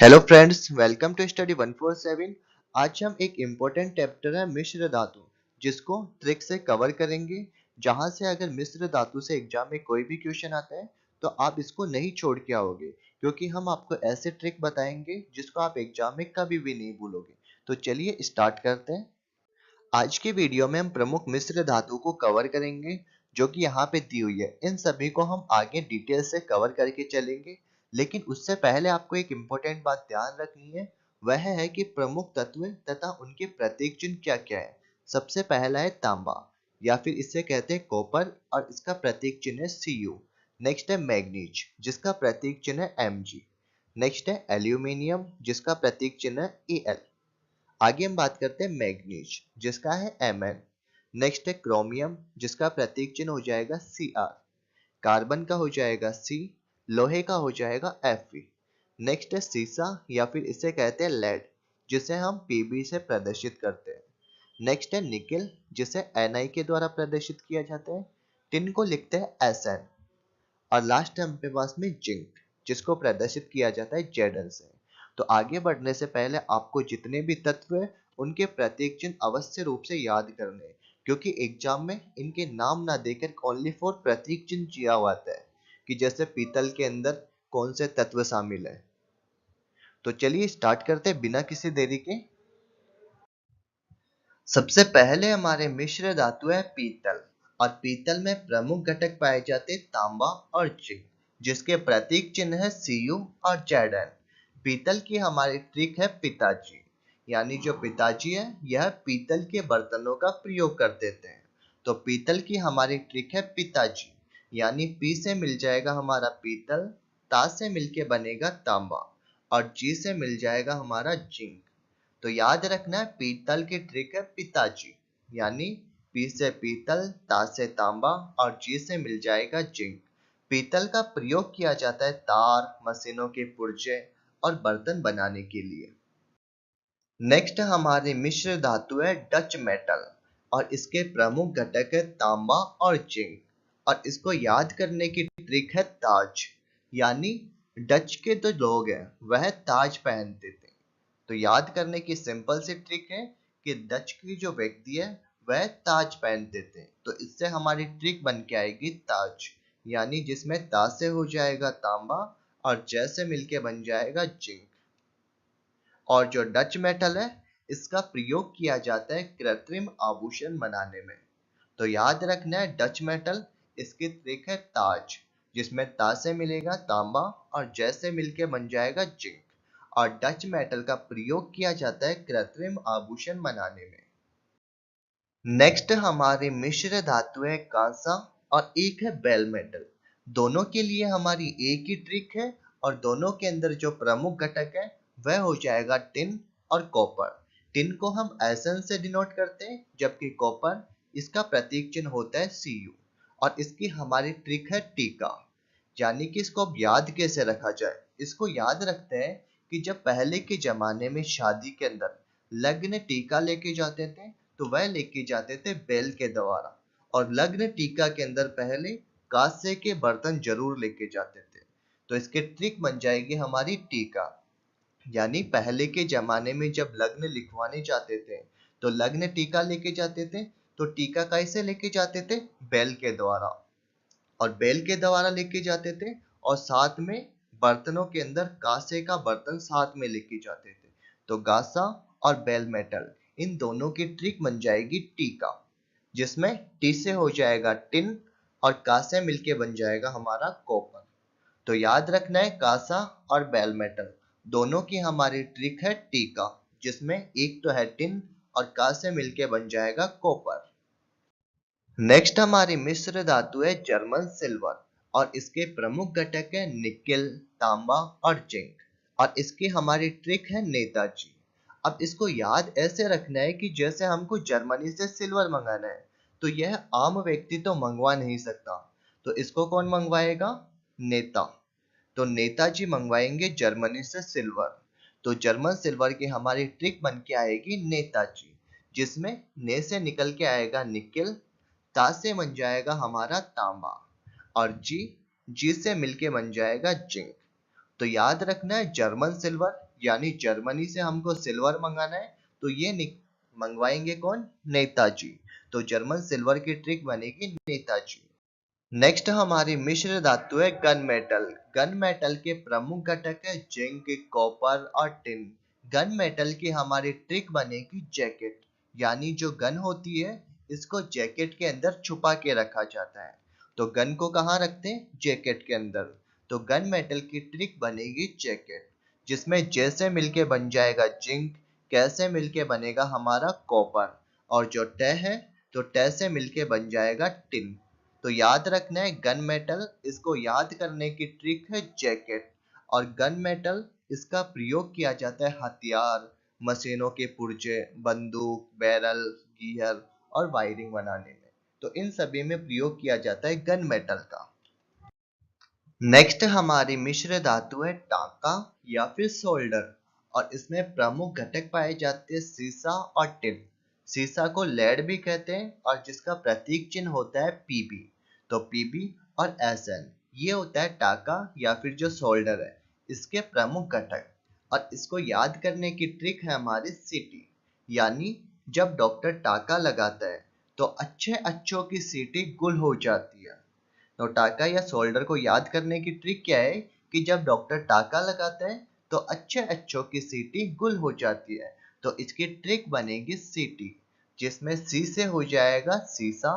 Hello friends, welcome to study 147। आज हम एक इम्पोर्टेंट चैप्टर है मिश्र धातु, जिसको ट्रिक से कवर करेंगे। जहां से अगर मिश्र धातु से एग्जाम में कोई भी क्वेश्चन आता है तो आप इसको नहीं छोड़ के आओगे, क्योंकि हम आपको ऐसे ट्रिक बताएंगे जिसको आप एग्जाम में कभी भी नहीं भूलोगे। तो चलिए स्टार्ट करते हैं। आज की वीडियो में हम प्रमुख मिश्र धातु को कवर करेंगे, जो कि यहाँ पे दी हुई है। इन सभी को हम आगे डिटेल से कवर करके चलेंगे, लेकिन उससे पहले आपको एक इम्पोर्टेंट बात ध्यान रखनी है। वह है कि प्रमुख तत्व तथा उनके प्रतीक चिन्ह क्या क्या है। सबसे पहला है तांबा, या फिर इसे कहते हैं कॉपर, और इसका प्रतीक चिन्ह है Cu। नेक्स्ट है मैग्नीज, जिसका प्रतीक चिन्ह है Mg। नेक्स्ट है एल्यूमिनियम, जिसका प्रतीक चिन्ह है Al। आगे हम बात करते हैं मैग्नीज, जिसका है Mn। नेक्स्ट है क्रोमियम, जिसका प्रतीक चिन्ह हो जाएगा Cr। कार्बन का हो जाएगा C। लोहे का हो जाएगा Fe। नेक्स्ट है सीसा, या फिर इसे कहते हैं लेड, जिसे हम Pb से प्रदर्शित करते हैं। नेक्स्ट है निकेल, जिसे Ni के द्वारा प्रदर्शित किया जाता है। टिन को लिखते हैं Sn। और लास्ट है हमारे पास में जिंक, जिसको प्रदर्शित किया जाता है Zn से। तो आगे बढ़ने से पहले आपको जितने भी तत्व हैं उनके प्रतीक चिन्ह अवश्य रूप से याद करने हैं, क्योंकि एग्जाम में इनके नाम ना देकर ओनली फॉर प्रतीक चिन्ह दिया हुआ आता है कि जैसे पीतल के अंदर कौन से तत्व शामिल है। तो चलिए स्टार्ट करते हैं बिना किसी देरी के। सबसे पहले हमारे मिश्र धातु है पीतल, और पीतल में प्रमुख घटक पाए जाते हैं तांबा और जिंक, जिसके प्रतीक चिन्ह है Cu और Zn। पीतल की हमारी ट्रिक है पिताजी, यानी जो पिताजी है यह पीतल के बर्तनों का प्रयोग कर देते हैं। तो पीतल की हमारी ट्रिक है पिताजी, यानी पी से मिल जाएगा हमारा पीतल, ता से मिलके बनेगा तांबा, और जी से मिल जाएगा हमारा जिंक। तो याद रखना है पीतल की ट्रिक है पिताजी, यानी पी से पीतल, ता से तांबा, और जी से मिल जाएगा जिंक। पीतल का प्रयोग किया जाता है तार, मशीनों के पुर्जे और बर्तन बनाने के लिए। नेक्स्ट हमारी मिश्र धातु है डच मेटल, और इसके प्रमुख घटक है तांबा और जिंक। और इसको याद करने की ट्रिक है ताज, यानी डच के जो लोग हैं वह ताज पहनते थे। तो याद करने की सिंपल सी ट्रिक है कि डच की जो व्यक्ति है वह ताज पहनते थे। तो इससे हमारी ट्रिक बन के आएगी ताज, यानी जिसमें ता से हो जाएगा तांबा और जैसे मिलके बन जाएगा जिंक। और जो डच मेटल है इसका प्रयोग किया जाता है कृत्रिम आभूषण बनाने में। तो याद रखना है डच मेटल, इसकी ट्रिक है ताज, जिसमें ता से मिलेगा तांबा और जैसे मिलके बन जाएगा जिंक। और डच मेटल का प्रयोग किया जाता है कृत्रिम आभूषण बनाने में। नेक्स्ट हमारे मिश्र धातु है कांसा, और एक है बेल मेटल। दोनों के लिए हमारी एक ही ट्रिक है, और दोनों के अंदर जो प्रमुख घटक है वह हो जाएगा टिन और कॉपर। टिन को हम Sn से डिनोट करते हैं, जबकि कॉपर इसका प्रतीक चिन्ह होता है Cu। और इसकी हमारी ट्रिक है टीका, यानी कि इसको अब याद कैसे रखा जाए। इसको याद रखते हैं कि जब पहले के जमाने में शादी के अंदर लग्न टीका लेके जाते थे तो वह लेके जाते थे बैल के द्वारा, और लग्न टीका के अंदर पहले कांसे के बर्तन जरूर लेके जाते थे। तो इसके ट्रिक बन जाएगी हमारी टीका, यानी पहले के जमाने में जब लग्न लिखवाने जाते थे तो लग्न टीका लेके जाते थे। तो टीका कैसे लेके जाते थे? बैल के द्वारा, और बैल के द्वारा लेके जाते थे, और साथ में बर्तनों के अंदर कांसे का बर्तन साथ में लेके जाते थे। तो गासा और बेल मेटल, इन दोनों की ट्रिक बन जाएगी टीका, जिसमें टी से हो जाएगा टिन और का से मिलके बन जाएगा हमारा कॉपर। तो याद रखना है कासा और बेल मेटल दोनों की हमारी ट्रिक है टीका, जिसमें एक तो है टिन और का से मिलके बन जाएगा कॉपर। नेक्स्ट हमारी मिश्र धातु है जर्मन सिल्वर, और इसके प्रमुख घटक है निकेल, तांबा और जिंक। और इसकी हमारी ट्रिक है नेताजी। अब इसको याद ऐसे रखना है कि जैसे हमको जर्मनी से सिल्वर मंगाना है, तो यह आम व्यक्ति तो मंगवा नहीं सकता। तो इसको कौन मंगवाएगा? नेता। तो नेताजी मंगवाएंगे जर्मनी से सिल्वर। तो जर्मन सिल्वर की हमारी ट्रिक बन के आएगी नेताजी, जिसमें ने से निकल के आएगा निकेल, ता से बन जाएगा हमारा तांबा, और जी से मिलके बन जाएगा जिंक। तो याद रखना है जर्मन सिल्वर, यानी जर्मनी से हमको सिल्वर मंगाना है, तो ये मंगवाएंगे कौन? नेताजी। तो जर्मन सिल्वर की ट्रिक बनेगी नेताजी। नेक्स्ट हमारी मिश्र धातु है गन मेटल। गन मेटल के प्रमुख घटक है जिंक, कॉपर और टिन। गन मेटल की हमारी ट्रिक बनेगी जैकेट, यानी जो गन होती है इसको जैकेट के अंदर छुपा के रखा जाता है। तो गन को कहाँ रखते हैं? जैकेट के अंदर। तो गन मेटल की ट्रिक बनेगी जैकेट, जिसमें जैसे मिलके बन जाएगा जिंक, कैसे मिलके बनेगा हमारा कॉपर, और जो टे है तो टे से मिलके बन जाएगा टिन। तो याद रखना है गन मेटल, इसको याद करने की ट्रिक है जैकेट। और गन मेटल इसका प्रयोग किया जाता है हथियार, मशीनों के पुर्जे, बंदूक, बैरल, गियर और वायरिंग बनाने में। तो इन सभी में प्रयोग किया जाता है गन मेटल का। नेक्स्ट हमारी मिश्र धातु है टांका या फिर सोल्डर, और इसमें प्रमुख घटक पाए जाते हैं सीसा और टिन। सीसा को लेड भी कहते हैं और जिसका प्रतीक चिन्ह होता है पीबी। तो पीबी और एसएन ये होता है टांका या फिर जो सोल्डर है इसके प्रमुख घटक। और इसको याद करने की ट्रिक है हमारी सीटी, यानी जब डॉक्टर टांका लगाता है तो अच्छे अच्छों की सीटी गुल हो जाती है। तो टाका या शोल्डर को याद करने की ट्रिक क्या है कि जब डॉक्टर टाका लगाता है तो अच्छे अच्छों की सीटी गुल हो जाती है। तो इसकी ट्रिक बनेगी सीटी, जिसमें सी से हो जाएगा सीसा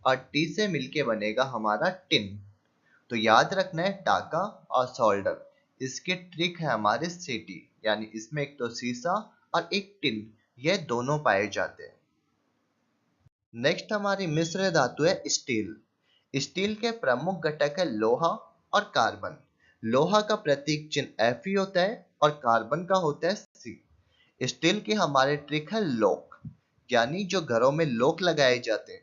और टी से मिलके बनेगा हमारा टिन। तो याद रखना है टाका और शोल्डर, इसकी ट्रिक है हमारे सीटी, यानी इसमें एक तो सीसा और एक टिन, ये दोनों पाए जाते हैं। नेक्स्ट हमारी मिश्र धातु है स्टील। स्टील के प्रमुख घटक है लोहा और कार्बन। लोहा का प्रतीक चिन्ह Fe होता है और कार्बन का होता है C। स्टील की हमारे ट्रिक है लॉक, यानी जो घरों में लॉक लगाए जाते हैं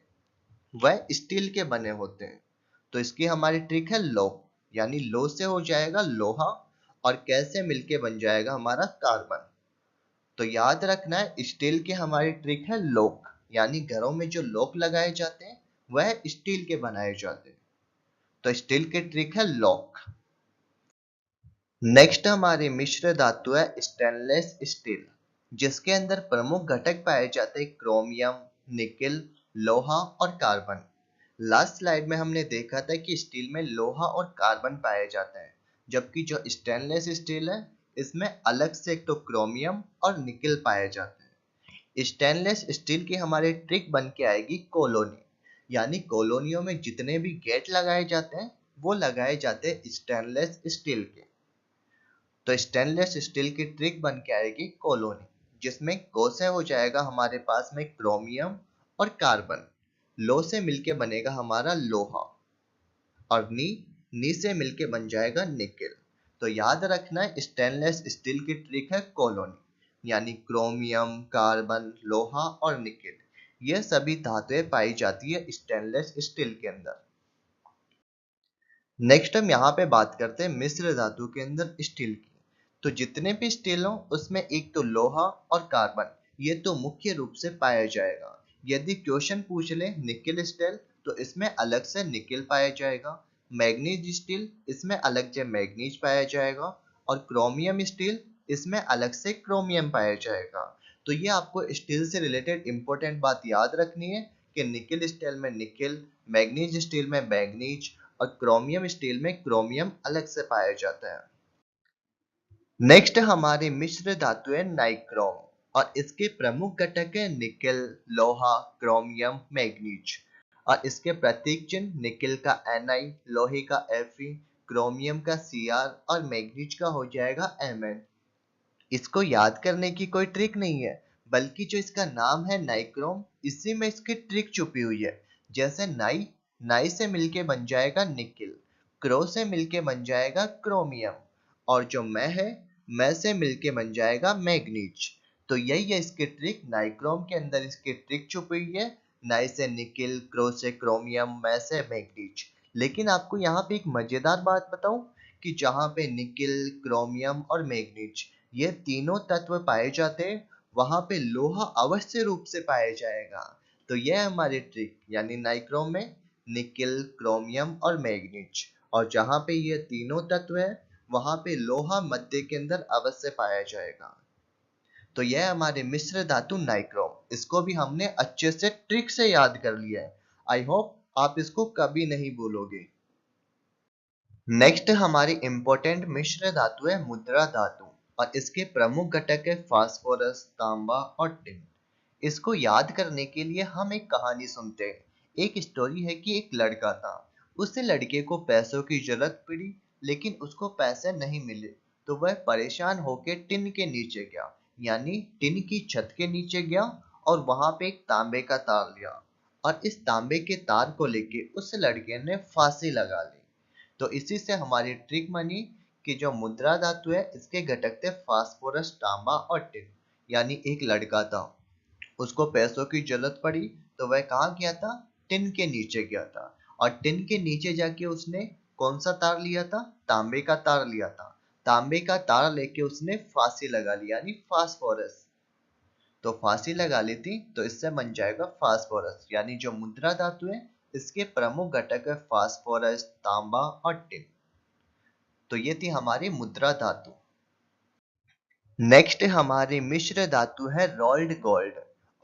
वह स्टील के बने होते हैं। तो इसकी हमारी ट्रिक है लॉक, यानी लो से हो जाएगा लोहा और कैसे मिलके बन जाएगा हमारा कार्बन। तो याद रखना है स्टील की हमारी ट्रिक है लॉक, यानी घरों में जो लॉक लगाए जाते हैं वह स्टील के बनाए जाते हैं। तो स्टील की ट्रिक है लॉक। नेक्स्ट हमारी मिश्र धातु है स्टेनलेस स्टील, जिसके अंदर प्रमुख घटक पाए जाते हैं क्रोमियम, निकेल, लोहा और कार्बन। लास्ट स्लाइड में हमने देखा था कि स्टील में लोहा और कार्बन पाया जाता है, जबकि जो स्टेनलेस स्टील है इसमें अलग से एक तो क्रोमियम और निकेल पाए जाते हैं। स्टेनलेस स्टील की हमारी ट्रिक बन के आएगी कॉलोनी, यानी कॉलोनियों में जितने भी गेट लगाए जाते हैं वो लगाए जाते हैं स्टेनलेस स्टील के। तो स्टेनलेस स्टील की ट्रिक बन के आएगी कॉलोनी, जिसमें को से हो जाएगा हमारे पास में क्रोमियम और कार्बन, लो से मिलके बनेगा हमारा लोहा, और नी से मिलके बन जाएगा निकेल। तो याद रखना है स्टेनलेस स्टील की ट्रिक है कॉलोनी, यानी क्रोमियम, कार्बन, लोहा और निकेल, ये सभी धातुएं पाई जाती है स्टेनलेस स्टील के अंदर। नेक्स्ट हम यहाँ पे बात करते हैं मिश्र धातु के अंदर स्टील की। तो जितने भी स्टील हो उसमें एक तो लोहा और कार्बन, ये तो मुख्य रूप से पाया जाएगा। यदि क्वेश्चन पूछ ले निकेल स्टील तो इसमें अलग से निकेल पाया जाएगा, मैग्नीज स्टील इसमें अलग से मैग्नीज पाया जाएगा, और क्रोमियम स्टील इसमें अलग से क्रोमियम पाया जाएगा। तो ये आपको स्टील से रिलेटेड इंपॉर्टेंट बात याद रखनी है कि निकेल स्टील में निकेल, मैग्नीज स्टील में मैग्नीज और क्रोमियम स्टील में क्रोमियम अलग से पाया जाता है। नेक्स्ट हमारी मिश्र धातु है नाइक्रोम, और इसके प्रमुख घटक है निकेल, लोहा, क्रोमियम, मैग्नीज। और इसके प्रतीक चिन्ह निकेल का Ni, लोहे का Fe, क्रोमियम का Cr और मैग्नीज का हो जाएगा Mn। इसको याद करने की कोई ट्रिक नहीं है, बल्कि जो इसका नाम है नाइक्रोम, इसी में इसकी ट्रिक छुपी हुई है। जैसे नाई से मिलके बन जाएगा निकेल, क्रो से मिलके बन जाएगा क्रोमियम, और जो मैं से मिलके बन जाएगा मैग्नीज। तो यही है इसकी ट्रिक, नाइक्रोम के अंदर इसकी ट्रिक छुपी हुई है। नाई से निकेल, क्रो से क्रोमियम, मैं से मैग्नीज। लेकिन आपको यहाँ पे एक मजेदार बात बताऊं कि जहाँ पे निकेल, क्रोमियम और मैग्नीज ये तीनों तत्व पाए जाते हैं वहां पे लोहा अवश्य रूप से पाया जाएगा। तो यह है हमारी ट्रिक, यानी नाइक्रोम में निकेल, क्रोमियम और मैग्नीज, और जहां पे ये तीनों तत्व है वहां पे लोहा मध्य के अंदर अवश्य पाया जाएगा। तो यह हमारे मिश्र धातु नाइक्रोम, इसको भी हमने अच्छे से ट्रिक से याद कर लिया है। आई होप आप इसको कभी नहीं भूलोगे। नेक्स्ट हमारी इंपॉर्टेंट मिश्र धातु है मुद्रा धातु, और इसके प्रमुख घटक है फास्फोरस, तांबा और टिन। इसको याद करने के लिए हम एक कहानी सुनते हैं। एक स्टोरी है कि एक लड़का था, उस लड़के को पैसों की जरूरत पड़ी, लेकिन उसको पैसे नहीं मिले। तो वह परेशान होकर टिन के नीचे गया, यानी टिन की छत के नीचे गया, और वहां पे एक तांबे का तार लिया, और इस तांबे के तार को लेके उस लड़के ने फांसी लगा ली। तो इसी से हमारी ट्रिक बनी कि जो मुद्रा धातु है इसके घटक थे फास्फोरस, तांबा और टिन। यानी एक लड़का था, उसको पैसों की जरूरत पड़ी, तो वह कहाँ गया था? टिन के नीचे गया था। और टिन के नीचे जाके उसने कौन सा तार लिया था? तांबे का तार लिया था। तांबे का तार लेके उसने फांसी लगा ली, यानी फास्फोरस। तो फांसी लगा ली थी, तो इससे बन जाएगा फास्फोरस। यानी जो मुद्रा धातु है इसके प्रमुख घटक है फास्फोरस, तांबा और टिन। तो ये थी हमारी मुद्रा धातु। नेक्स्ट हमारी मिश्र धातु है रोल्ड गोल्ड,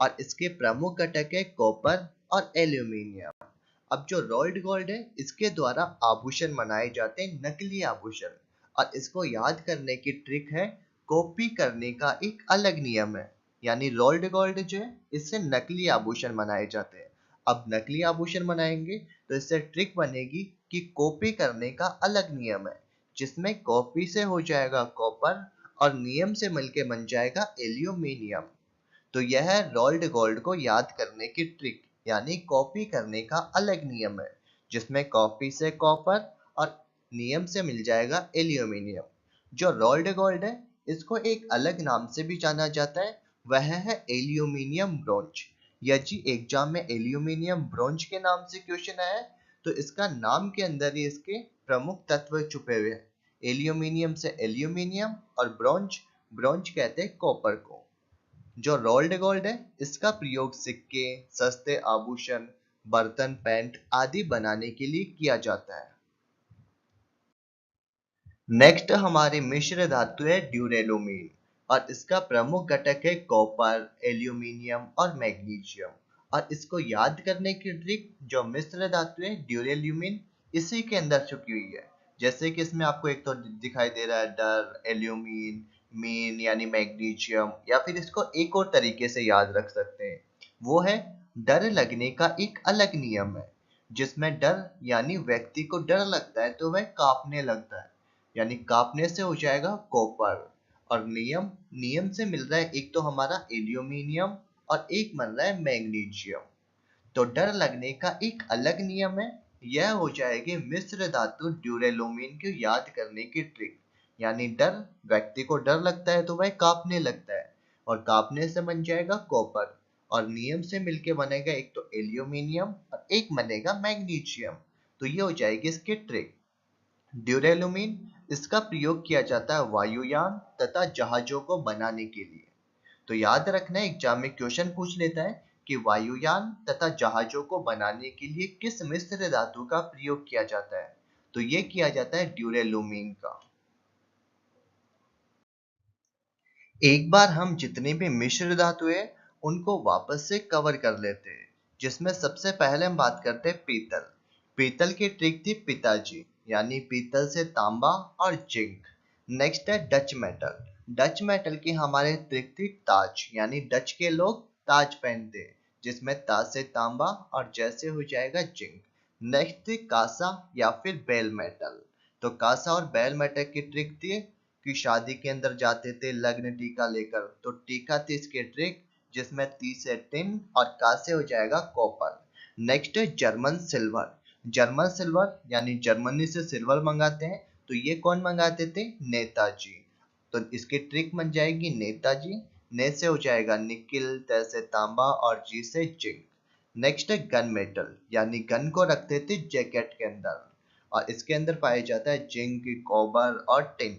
और इसके प्रमुख घटक है कॉपर और एल्यूमिनियम। अब जो रोल्ड गोल्ड है इसके द्वारा आभूषण बनाए जाते हैं, नकली आभूषण। और इसको याद करने की ट्रिक है, कॉपी करने का एक अलग नियम है। यानी रोल्ड गोल्ड जो है इससे नकली आभूषण बनाए जाते हैं। अब नकली आभूषण बनाएंगे तो इससे ट्रिक बनेगी कि कॉपी करने का अलग नियम है, जिसमें कॉपी से हो जाएगा कॉपर, और नियम से मिलके बन जाएगा एल्यूमिनियम। तो यह है रोल्ड गोल्ड को याद करने की ट्रिक, यानी कॉपी करने का अलग नियम है, जिसमें कॉपी से कॉपर और नियम से मिल जाएगा एल्यूमिनियम। जो रोल्ड गोल्ड है इसको एक अलग नाम से भी जाना जाता है, वह है एल्यूमिनियम ब्रोंज। यदि एग्जाम में एल्यूमिनियम ब्रोंज के नाम से क्वेश्चन आया है, तो इसका नाम के अंदर ही इसके प्रमुख तत्व छुपे हुए हैं। एल्यूमिनियम से एल्यूमिनियम, और ब्रोंज, ब्रोंज कहते हैं कॉपर को। जो रोल्ड गोल्ड है इसका प्रयोग सिक्के, सस्ते आभूषण, बर्तन, पेंट आदि बनाने के लिए किया जाता है। नेक्स्ट हमारी मिश्र धातु है ड्यूरेलुमीन, और इसका प्रमुख घटक है कॉपर, एल्यूमिनियम और मैग्नीशियम। और इसको याद करने की ट्रिक, जो मिश्र धातु है ड्यूरेलुमीन इसी के अंदर छुपी हुई है। जैसे कि इसमें आपको एक तो दिखाई दे रहा है डर, एल्यूमीन, मीन यानी मैग्नीशियम, या फिर इसको एक और तरीके से याद रख सकते हैं, वो है डर लगने का एक अलग नियम है। जिसमें डर यानी व्यक्ति को डर लगता है तो वह कांपने लगता है, यानी कांपने से हो जाएगा कॉपर। और नियम, नियम से मिल रहा है एक तो हमारा एल्यूमिनियम, और एक बन रहा है मैग्नीशियम। तो डर लगने का एक अलग नियम है, यह हो जाएगी मिश्र धातु ड्यूरेलुमीन को याद करने की ट्रिक। यानी डर, व्यक्ति को डर लगता है तो वह कांपने लगता है, और कांपने से बन जाएगा कॉपर। और नियम से मिलके बनेगा एक तो एल्यूमिनियम और एक बनेगा मैग्नीशियम। तो ये हो जाएगी इसकी ट्रिक। ड्यूरेलुमीन, इसका प्रयोग किया जाता है वायुयान तथा जहाजों को बनाने के लिए। तो याद रखना, एग्जाम में क्वेश्चन पूछ लेता है कि वायुयान तथा जहाजों को बनाने के लिए किस मिश्र धातु का प्रयोग किया जाता है। तो ये किया जाता है ड्यूरेलुमीन का। एक बार हम जितने भी मिश्र धातु है उनको वापस से कवर कर लेते हैं, जिसमें सबसे पहले हम बात करते हैं पीतल। पीतल की ट्रिक थी पिताजी, यानी पीतल से तांबा और जिंक। नेक्स्ट है डच मेटल। डच मेटल की हमारे ट्रिक थी ताज, यानी डच के लोग ताज पहनते हैं, जिसमें ताज से तांबा और जैसे हो जाएगा जिंक। नेक्स्ट थी कांसा या फिर बेल मेटल। तो कांसा और बेल मेटल की ट्रिक थी कि शादी के अंदर जाते थे लग्न टीका लेकर, तो टीका थी इसकी ट्रिक, जिसमें ती से टिन और का से हो जाएगा कॉपर। नेक्स्ट है जर्मन सिल्वर। जर्मन सिल्वर यानी जर्मनी से सिल्वर मंगाते हैं, तो ये कौन मंगाते थे? नेताजी। तो इसकी ट्रिक बन जाएगी नेताजी। ने से हो जाएगा निकिल, ते से तांबा और जी से जिंक। नेक्स्ट है गन मेटल, यानी गन को रखते थे जैकेट के अंदर, और इसके अंदर पाया जाता है जिंक, कॉपर और टिन।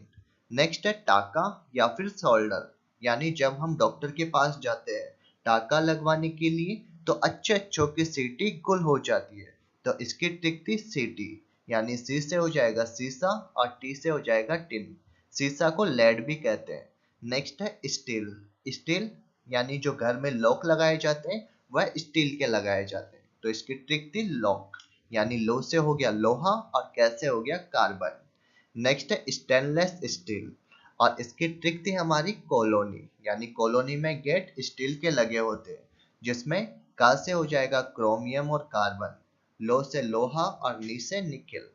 नेक्स्ट है टाका या फिर सोल्डर, यानी जब हम डॉक्टर के पास जाते हैं टाका लगवाने के लिए, तो अच्छे अच्छों की सीटी गुल हो जाती है, तो इसकी ट्रिक थी सीटी, यानी सी से हो जाएगा सीसा और टी से हो जाएगा टिन। सीसा को लेड भी कहते हैं। नेक्स्ट है स्टील। स्टील यानी जो घर में लॉक लगाए जाते हैं वह स्टील के लगाए जाते हैं। तो इसकी ट्रिक थी लॉक, यानी लो से हो गया लोहा और कैसे हो गया कार्बन। नेक्स्ट है स्टेनलेस स्टील और इसकी ट्रिक थी हमारी कॉलोनी, यानी कॉलोनी में गेट स्टील के लगे होते हैं जिसमें का से हो जाएगा क्रोमियम और कार्बन, लो से लोहा और नी से निकेल।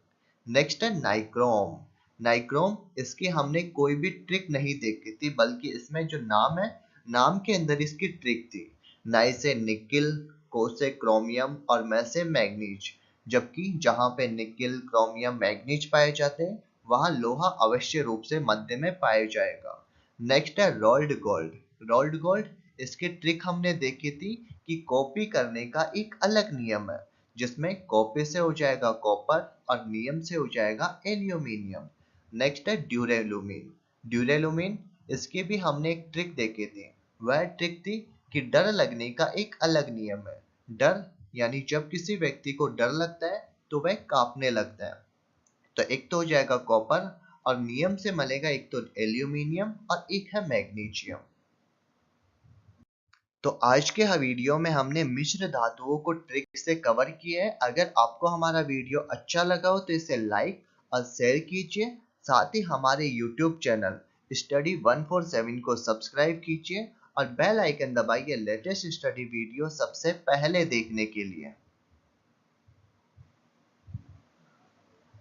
नेक्स्ट है नाइक्रोम। नाइक्रोम इसकी हमने कोई भी ट्रिक नहीं देखी थी, बल्कि इसमें जो नाम है नाम के अंदर इसकी ट्रिक थी। नाई से निकिल, को से क्रोमियम और मैं से मैग्नीज, जबकि जहां पे निकिल क्रोमियम मैग्नीज पाए जाते हैं वहां लोहा अवश्य रूप से मध्य में पाया जाएगा। नेक्स्ट है रोल्ड गोल्ड। रोल्ड गोल्ड इसकी ट्रिक हमने देखी थी कि कॉपी करने का एक अलग नियम है जिसमें कॉपी से हो जाएगा कॉपर और नियम से हो जाएगा एल्यूमिनियम। नेक्स्ट है ड्यूरेलुमिन। ड्यूरेलुमिन इसकी भी हमने एक ट्रिक देखी थी। वह ट्रिक थी कि डर लगने का एक अलग नियम है। डर यानी जब किसी व्यक्ति को डर लगता है तो वह कांपने लगता है। तो एक तो हो जाएगा कॉपर और नियम से मिलेगा एक तो एल्यूमिनियम और एक है मैग्नीशियम। तो आज के वीडियो में हमने मिश्र धातुओं को ट्रिक से कवर किया है। अगर आपको हमारा वीडियो अच्छा लगा हो तो इसे लाइक और शेयर कीजिए। साथ ही हमारे YouTube चैनल स्टडी 147 को सब्सक्राइब कीजिए और बेल आइकन दबाइए लेटेस्ट स्टडी वीडियो सबसे पहले देखने के लिए।